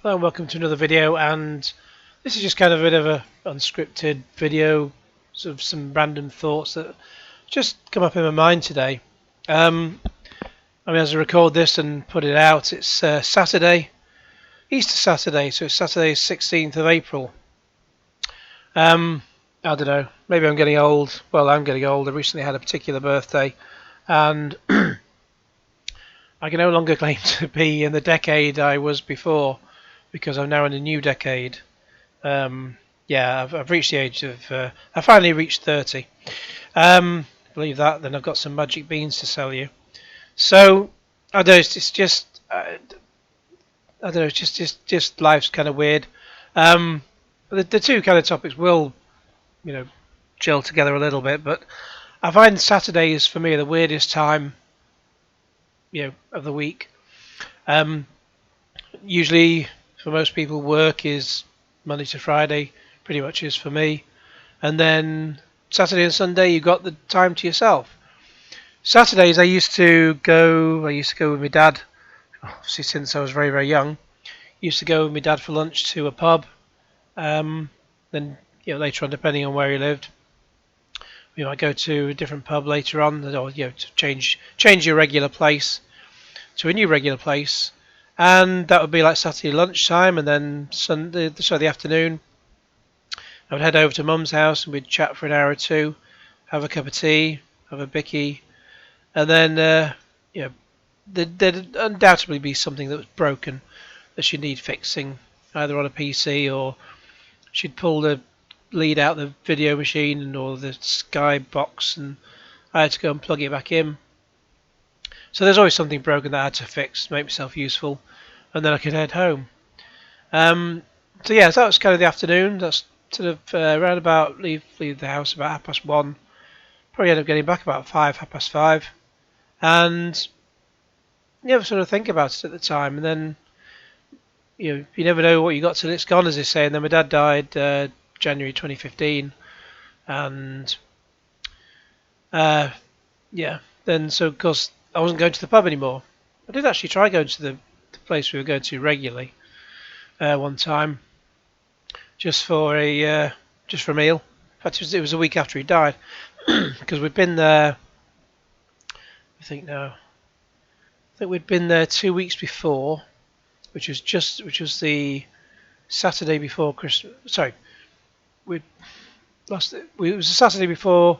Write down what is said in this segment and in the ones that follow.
Hello and welcome to another video, and this is just kind of a bit of a unscripted video, sort of some random thoughts that just come up in my mind today. As I record this and put it out, it's Saturday, Easter Saturday, so it's Saturday 16th of April. I don't know, maybe I'm getting old. Well, I'm getting old. I recently had a particular birthday, and I can no longer claim to be in the decade I was before, because I'm now in a new decade. I've reached the age of, I finally reached 30. Believe that, then I've got some magic beans to sell you. So, I don't know, it's just, I don't know, it's just life's kind of weird. The two kind of topics will, gel together a little bit, but I find Saturdays for me the weirdest time, of the week. Usually, for most people, work is Monday to Friday, pretty much is for me. And then Saturday and Sunday, you've got the time to yourself. Saturdays, I used to go with my dad, obviously since I was very, very young. Used to go with my dad for lunch to a pub. Then, later on, depending on where he lived, we might go to a different pub later on, or, to change your regular place to a new regular place. And that would be like Saturday lunchtime, and then the afternoon, I would head over to Mum's house and we'd chat for an hour or two, have a cup of tea, have a bicky, and then there'd undoubtedly be something that was broken that she'd need fixing, either on a PC or she'd pull the lead out the video machine or the Sky box, and I had to go and plug it back in. So there's always something broken that I had to fix to make myself useful, and then I could head home. So that was kind of the afternoon. That's sort of around about leave the house about 1:30. Probably end up getting back about 5:30, and never sort of think about it at the time. And then you never know what you got till it's gone, as they say. And then my dad died January 2015, and then so of course I wasn't going to the pub anymore. I did actually try going to the place we were going to regularly one time, just for a meal. In fact, it was a week after he died, because we'd been there. I think we'd been there 2 weeks before, which was the Saturday before Christmas. Sorry, it was the Saturday before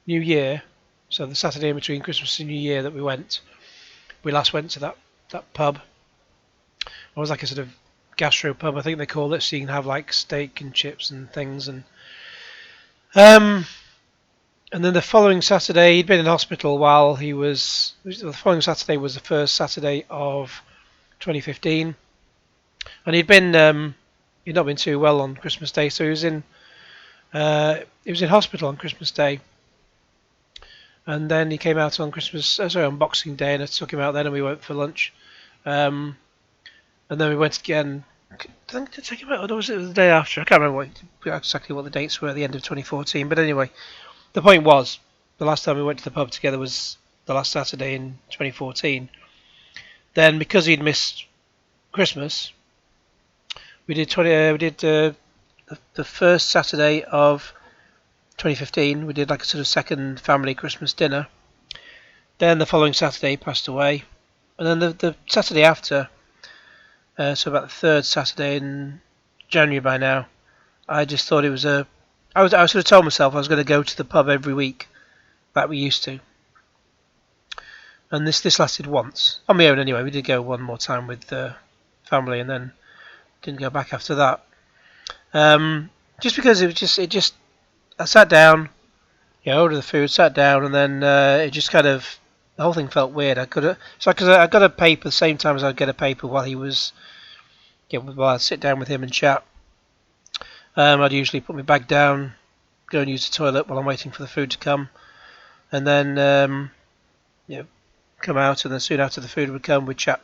New Year. So the Saturday in between Christmas and New Year that we last went to that pub. It was like a sort of gastro pub, I think they call it, so you can have like steak and chips and things. And then the following Saturday, he'd been in hospital while he was. The following Saturday was the first Saturday of 2015, and he'd not been too well on Christmas Day, so he was in hospital on Christmas Day. And then he came out on on Boxing Day, and I took him out then, and we went for lunch. And then we went again. Did I take him out, or was it the day after? I can't remember exactly what the dates were at the end of 2014. But anyway, the point was, the last time we went to the pub together was the last Saturday in 2014. Then, because he'd missed Christmas, we did the first Saturday of 2015, we did like a sort of second family Christmas dinner. Then the following Saturday he passed away, and then the Saturday after, so about the third Saturday in January by now, I just thought it was I sort of told myself I was going to go to the pub every week like we used to. And this lasted once on my own anyway. We did go one more time with the family, and then didn't go back after that. Just because it just. I sat down, ordered the food, sat down, and then it just kind of, the whole thing felt weird. Because I got a paper the same time as I'd get a paper while he was, while I'd sit down with him and chat. I'd usually put my bag down, go and use the toilet while I'm waiting for the food to come, and then come out, and then soon after the food would come, we'd chat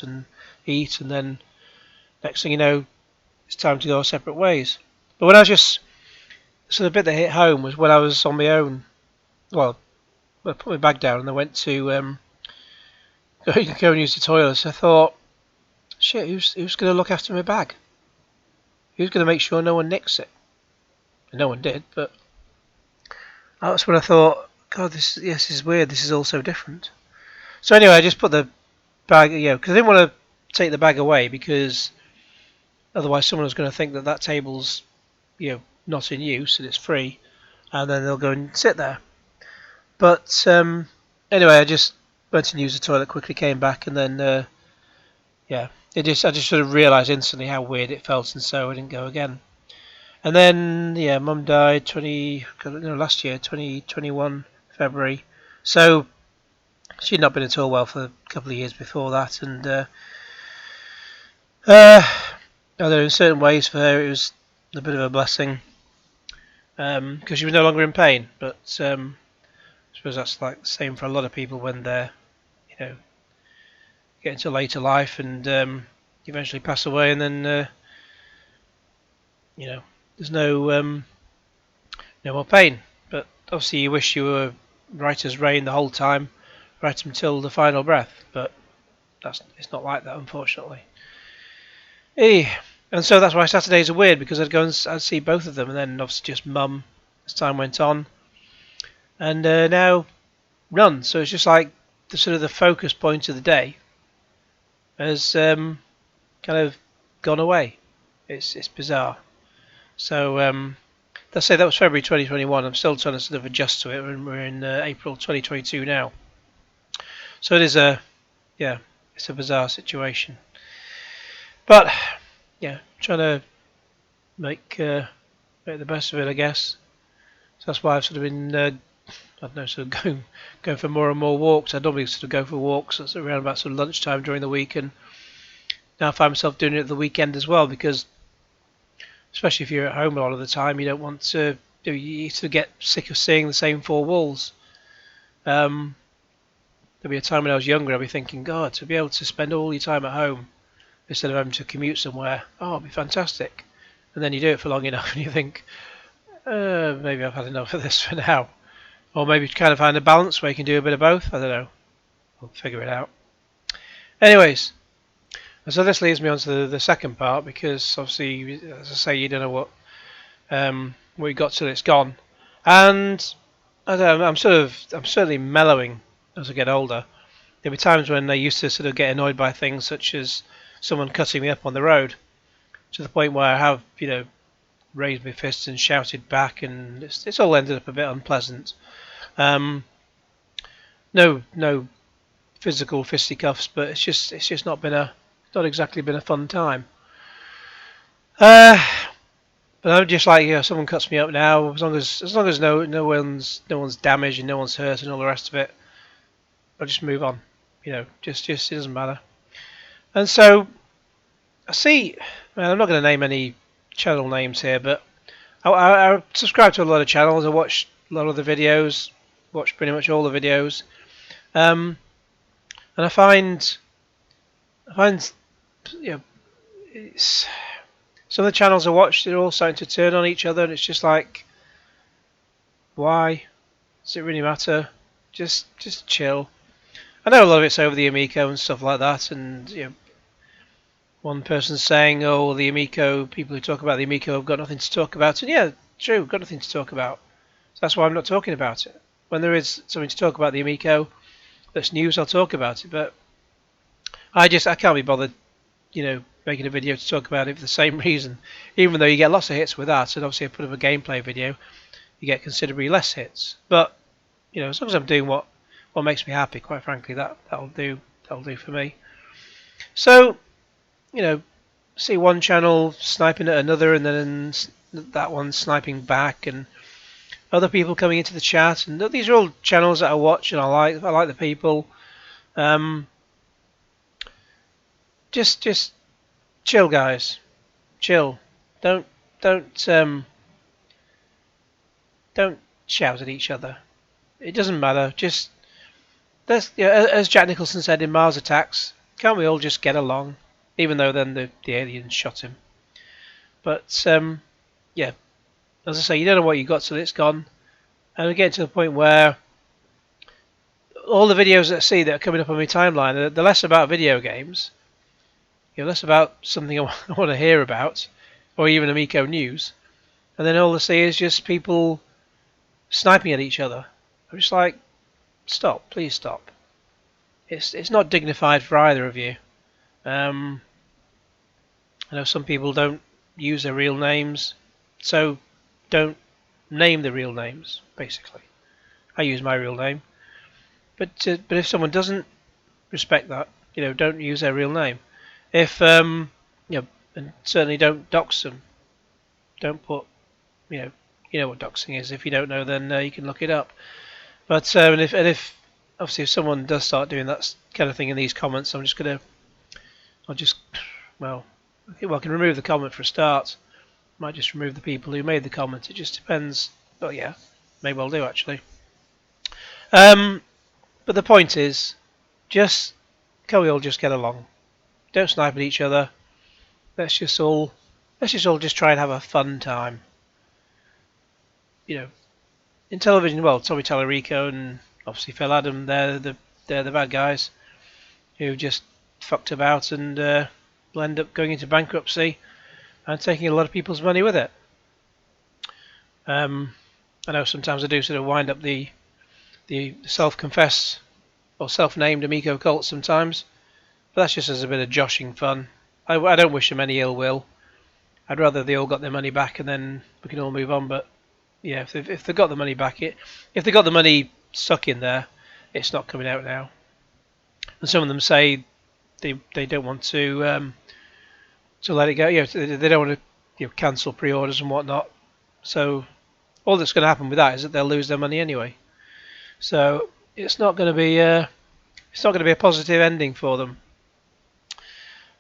and eat, and then next thing you know, it's time to go our separate ways. But when I was so the bit that hit home was when I was on my own. Well, I put my bag down and I went to go and use the toilet. So I thought, Shit, who's going to look after my bag? Who's going to make sure no one nicks it? And no one did, but that's when I thought, God, this is weird. This is all so different. So anyway, I just put the bag, because I didn't want to take the bag away because otherwise someone was going to think that that table's, not in use and it's free, and then they'll go and sit there. But anyway, I just went and used the toilet, quickly came back, and then I just sort of realised instantly how weird it felt, and so I didn't go again. And then Mum died last year, 2021 February. So she'd not been at all well for a couple of years before that, and although in certain ways for her it was a bit of a blessing because she was no longer in pain. But I suppose that's like the same for a lot of people when they're, get into later life and eventually pass away, and then there's no more pain. But obviously you wish you were right as rain the whole time, right until the final breath. But it's not like that, unfortunately. And so that's why Saturdays are weird, because I'd go and I'd see both of them, and then obviously just Mum as time went on, and now none. So it's just like the sort of the focus point of the day has kind of gone away. It's bizarre. So let's say that was February 2021. I'm still trying to sort of adjust to it. We're in April 2022 now. So it is it's a bizarre situation. But trying to make the best of it, I guess. So that's why I've sort of been sort of going for more and more walks. I normally sort of go for walks around about sort of lunchtime during the week, and now I find myself doing it at the weekend as well, because especially if you're at home a lot of the time, you don't want to. You sort of get sick of seeing the same four walls. There'll be a time when I was younger, I'd be thinking, God, to be able to spend all your time at home instead of having to commute somewhere, it'd be fantastic. And then you do it for long enough and you think, maybe I've had enough of this for now. Or maybe kind of find a balance where you can do a bit of both. I don't know. We'll figure it out. Anyways, so this leads me on to the second part, because obviously, as I say, you don't know what you got till it's gone. And I don't know, I'm certainly mellowing as I get older. There'll be times when I used to sort of get annoyed by things such as someone cutting me up on the road, to the point where I have, raised my fists and shouted back, and it's all ended up a bit unpleasant. No physical fisticuffs, but it's just not exactly been a fun time. But I'm just like, someone cuts me up now, as long as no one's damaged and no one's hurt and all the rest of it, I'll just move on. Just it doesn't matter. And so I see. I'm not going to name any channel names here, but I subscribe to a lot of channels. I watch a lot of the videos, watch pretty much all the videos, and I find some of the channels I watch, they're all starting to turn on each other, and it's just like, why? Does it really matter? Just chill. I know a lot of it's over the Amico and stuff like that, and one person's saying, "Oh, the Amico, people who talk about the Amico have got nothing to talk about," and yeah, true, got nothing to talk about. So that's why I'm not talking about it. When there is something to talk about the Amico that's news, I'll talk about it. But I can't be bothered, making a video to talk about it for the same reason. Even though you get lots of hits with that, and obviously I put up a gameplay video, you get considerably less hits. But as long as I'm doing what makes me happy, quite frankly, that'll do for me. So, see one channel sniping at another, and then that one sniping back, and other people coming into the chat, and these are all channels that I watch and I like the people. Just chill, guys. Chill. Don't shout at each other. It doesn't matter. Just as Jack Nicholson said in Mars Attacks, can't we all just get along? Even though then the aliens shot him. But as I say, you don't know what you got till it's gone, and we get to the point where all the videos that I see that are coming up on my timeline, they're less about video games. less about something I want to hear about, or even Amico news, and then all I see is just people sniping at each other. I'm just like, stop, please stop. It's not dignified for either of you. I know some people don't use their real names, so don't name the real names. Basically, I use my real name, but if someone doesn't respect that, don't use their real name. If and certainly don't dox them. Don't put, you know what doxing is. If you don't know, then you can look it up. But and if obviously if someone does start doing that kind of thing in these comments, I'll just well, I can remove the comment for a start. Might just remove the people who made the comment. It just depends. But yeah, maybe I'll do actually. But the point is, can we all just get along? Don't snipe at each other. Let's just all just try and have a fun time. Intellivision, well, Tommy Tallarico and obviously Phil Adam, they're the bad guys who just fucked about and will end up going into bankruptcy and taking a lot of people's money with it. I know sometimes I do sort of wind up the self-confessed or self-named Amico cult sometimes, but that's just as a bit of joshing fun. I don't wish them any ill will. I'd rather they all got their money back and then we can all move on. But yeah, if they got the money back, if they got the money stuck in there, it's not coming out now. And some of them say they don't want to let it go. They don't want to cancel pre-orders and whatnot. So all that's going to happen with that is that they'll lose their money anyway. So it's not going to be a positive ending for them.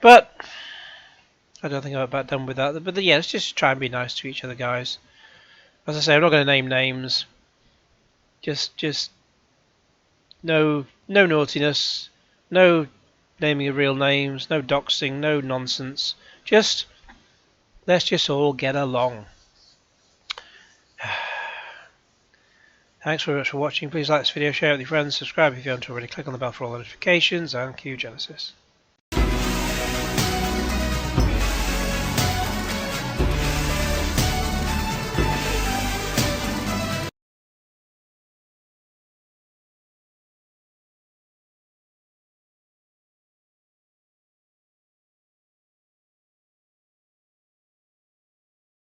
But I don't think I'm about done with that. But yeah, let's just try and be nice to each other, guys. As I say, I'm not going to name names. Just no naughtiness, no naming of real names, no doxing, no nonsense. Let's just all get along. Thanks very much for watching. Please like this video, share it with your friends, subscribe if you haven't already, click on the bell for all notifications, and cue Genesis.